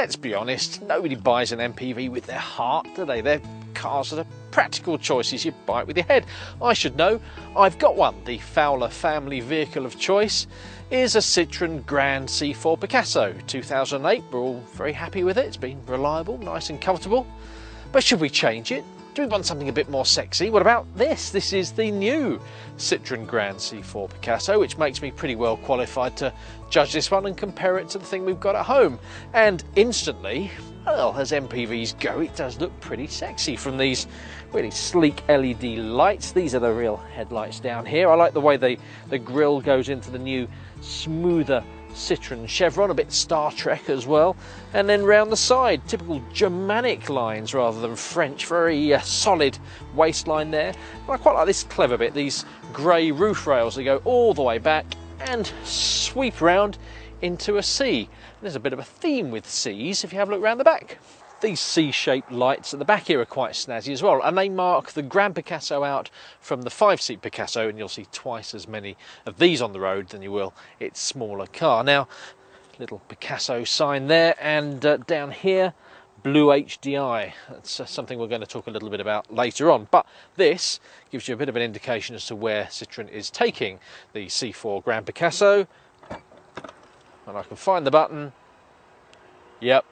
let's be honest, nobody buys an MPV with their heart, do they? They're cars that are practical choices, you buy it with your head. I should know, I've got one. The Fowler family vehicle of choice is a Citroën Grand C4 Picasso 2008. We're all very happy with it, it's been reliable, nice and comfortable. But should we change it? Do we want something a bit more sexy? What about this? This is the new Citroën Grand C4 Picasso, which makes me pretty well qualified to judge this one and compare it to the thing we've got at home. And instantly, well, as MPVs go, it does look pretty sexy from these really sleek LED lights. These are the real headlights down here. I like the way the grille goes into the new smoother Citroën chevron, a bit Star Trek as well. And then round the side, typical Germanic lines rather than French, very solid waistline there. And I quite like this clever bit, these grey roof rails that go all the way back and sweep round into a C. There's a bit of a theme with C's if you have a look round the back. These C-shaped lights at the back here are quite snazzy as well, and they mark the Grand Picasso out from the 5-seat Picasso, and you'll see twice as many of these on the road than you will its smaller car. Now, little Picasso sign there, and down here, blue HDI. That's something we're going to talk a little bit about later on, but this gives you a bit of an indication as to where Citroën is taking the C4 Grand Picasso. And I can find the button. Yep.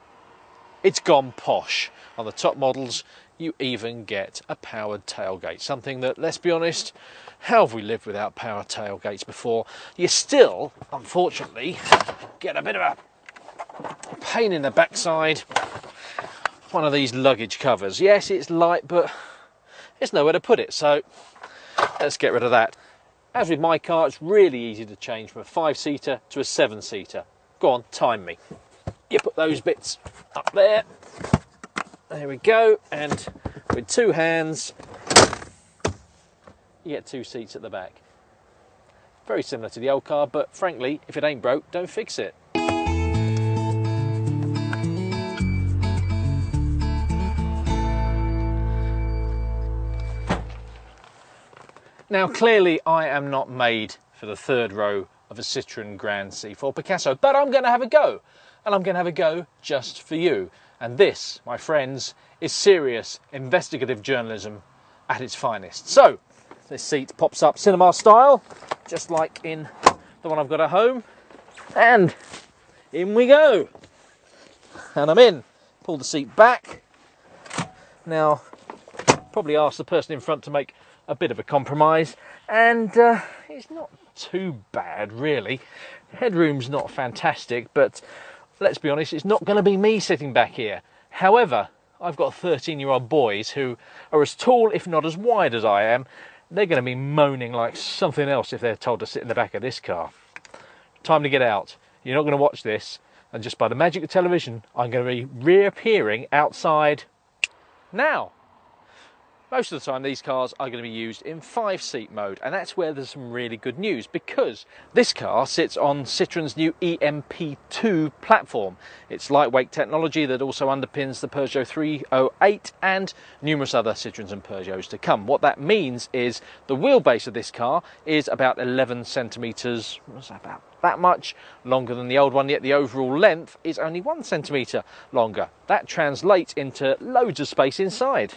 It's gone posh. On the top models, you even get a powered tailgate. Something that, let's be honest, how have we lived without power tailgates before? You still, unfortunately, get a bit of a pain in the backside. One of these luggage covers. Yes, it's light, but there's nowhere to put it, so let's get rid of that. As with my car, it's really easy to change from a 5-seater to a 7-seater. Go on, time me. You put those bits up there. There we go. And with 2 hands, you get 2 seats at the back. Very similar to the old car, but frankly, if it ain't broke, don't fix it. Now, clearly, I am not made for the 3rd row of a Citroën Grand C4 Picasso, but I'm going to have a go. And I'm going to have a go just for you. And this, my friends, is serious investigative journalism at its finest. So, this seat pops up cinema style, just like in the one I've got at home. And in we go. And I'm in. Pull the seat back. Now, probably ask the person in front to make a bit of a compromise. And it's not too bad, really. Headroom's not fantastic, but let's be honest, it's not going to be me sitting back here. However, I've got 13-year-old boys who are as tall, if not as wide as I am. They're going to be moaning like something else if they're told to sit in the back of this car. Time to get out. You're not going to watch this, and just by the magic of television, I'm going to be reappearing outside now. Most of the time these cars are going to be used in 5-seat mode, and that's where there's some really good news, because this car sits on Citroën's new EMP2 platform. It's lightweight technology that also underpins the Peugeot 308 and numerous other Citroëns and Peugeots to come. What that means is the wheelbase of this car is about 11 centimetres, what's that, about that much longer than the old one, yet the overall length is only 1 centimetre longer. That translates into loads of space inside.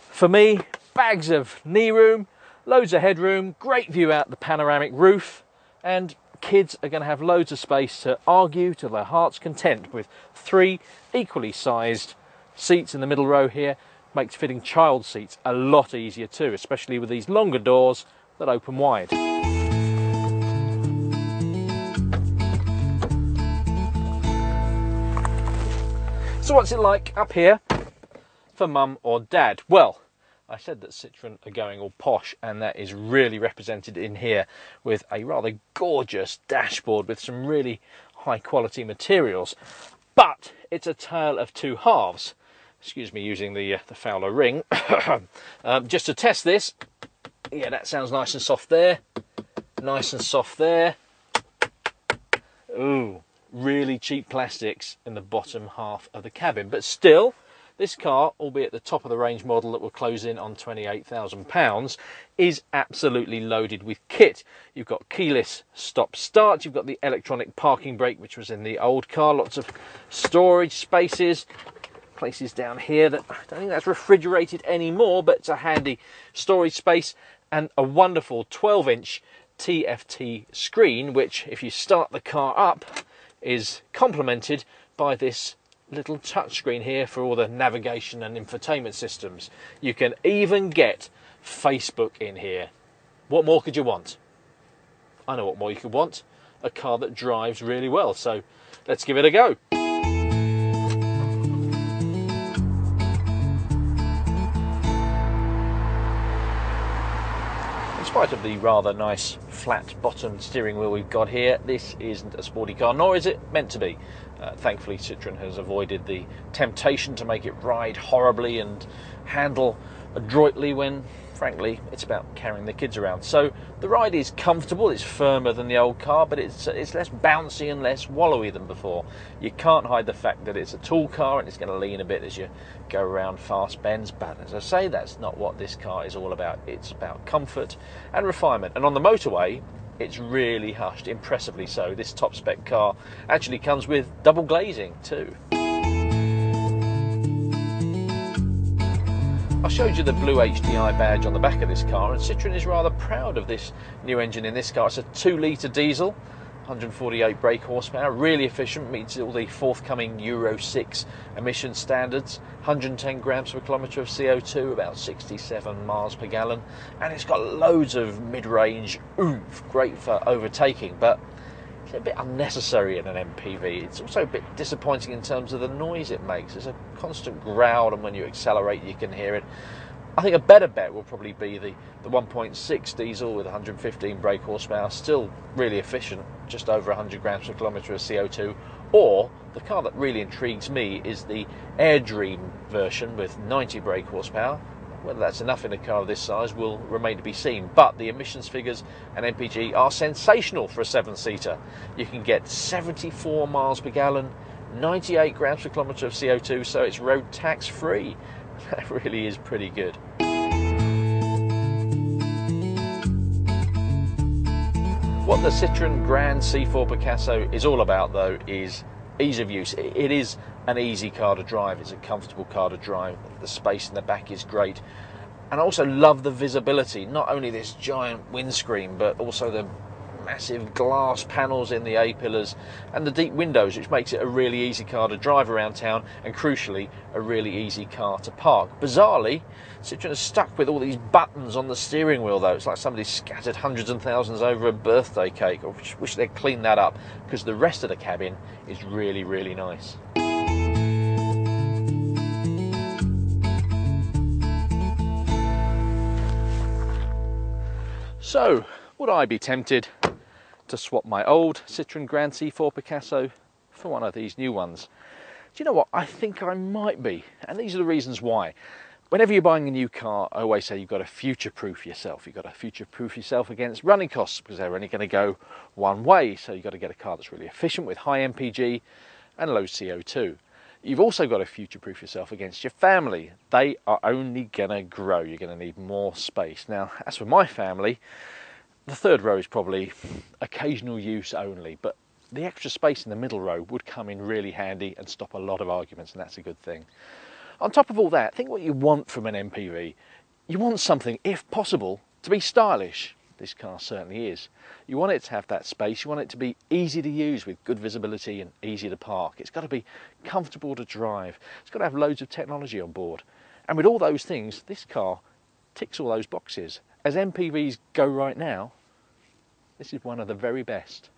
For me, bags of knee room, loads of headroom, great view out the panoramic roof, and kids are going to have loads of space to argue to their heart's content with 3 equally sized seats in the middle row here. Makes fitting child seats a lot easier too, especially with these longer doors that open wide. So what's it like up here for mum or dad? Well, I said that Citroën are going all posh, and that is really represented in here with a rather gorgeous dashboard with some really high quality materials. But it's a tale of 2 halves. Excuse me using the Fowler ring. Just to test this. Yeah, that sounds nice and soft there. Nice and soft there. Ooh, really cheap plastics in the bottom half of the cabin. But still, This car, albeit the top of the range model that will close in on £28,000, is absolutely loaded with kit. You've got keyless stop start, you've got the electronic parking brake, which was in the old car, lots of storage spaces, places down here that I don't think that's refrigerated anymore, but it's a handy storage space, and a wonderful 12-inch TFT screen, which if you start the car up is complemented by this little touchscreen here for all the navigation and infotainment systems. You can even get Facebook in here. What more could you want? I know what more you could want. A car that drives really well. So let's give it a go. In spite of the rather nice flat bottomed steering wheel we've got here, this isn't a sporty car, nor is it meant to be. Thankfully Citroën has avoided the temptation to make it ride horribly and handle adroitly when, frankly, it's about carrying the kids around. So the ride is comfortable, it's firmer than the old car, but it's less bouncy and less wallowy than before. You can't hide the fact that it's a tall car and it's going to lean a bit as you go around fast bends, but as I say, that's not what this car is all about. It's about comfort and refinement, and on the motorway it's really hushed, impressively so. This top spec car actually comes with double glazing too. I showed you the blue HDI badge on the back of this car, and Citroën is rather proud of this new engine in this car. It's a 2-litre diesel, 148 brake horsepower, really efficient, meets all the forthcoming Euro 6 emission standards, 110 grams per kilometre of CO2, about 67 miles per gallon, and it's got loads of mid-range oomph, great for overtaking, but it's a bit unnecessary in an MPV. It's also a bit disappointing in terms of the noise it makes. There's a constant growl, and when you accelerate you can hear it. I think a better bet will probably be the 1.6 diesel with 115 brake horsepower, still really efficient, just over 100 grams per kilometre of CO2, or the car that really intrigues me is the AirDream version with 90 brake horsepower. Whether that's enough in a car of this size will remain to be seen, but the emissions figures and MPG are sensational for a 7-seater. You can get 74 miles per gallon, 98 grams per kilometre of CO2, so it's road tax free. That really is pretty good. What the Citroën Grand C4 Picasso is all about, though, is ease of use. It is an easy car to drive. It's a comfortable car to drive. The space in the back is great. And I also love the visibility. Not only this giant windscreen, but also the massive glass panels in the A-pillars and the deep windows, which makes it a really easy car to drive around town, and crucially a really easy car to park. Bizarrely, Citroën is stuck with all these buttons on the steering wheel, though. It's like somebody scattered hundreds and thousands over a birthday cake. I wish they'd clean that up, because the rest of the cabin is really, really nice. So, would I be tempted to swap my old Citroën Grand C4 Picasso for one of these new ones? Do you know what? I think I might be, and these are the reasons why. Whenever you're buying a new car, I always say you've got to future-proof yourself. You've got to future-proof yourself against running costs, because they're only going to go one way. So you've got to get a car that's really efficient with high MPG and low CO2. You've also got to future-proof yourself against your family. They are only going to grow. You're going to need more space. Now, as for my family, the third row is probably occasional use only, but the extra space in the middle row would come in really handy and stop a lot of arguments, and that's a good thing. On top of all that, think what you want from an MPV. You want something, if possible, to be stylish. This car certainly is. You want it to have that space, you want it to be easy to use with good visibility and easy to park. It's got to be comfortable to drive. It's got to have loads of technology on board. And with all those things, this car ticks all those boxes. As MPVs go right now, this is one of the very best.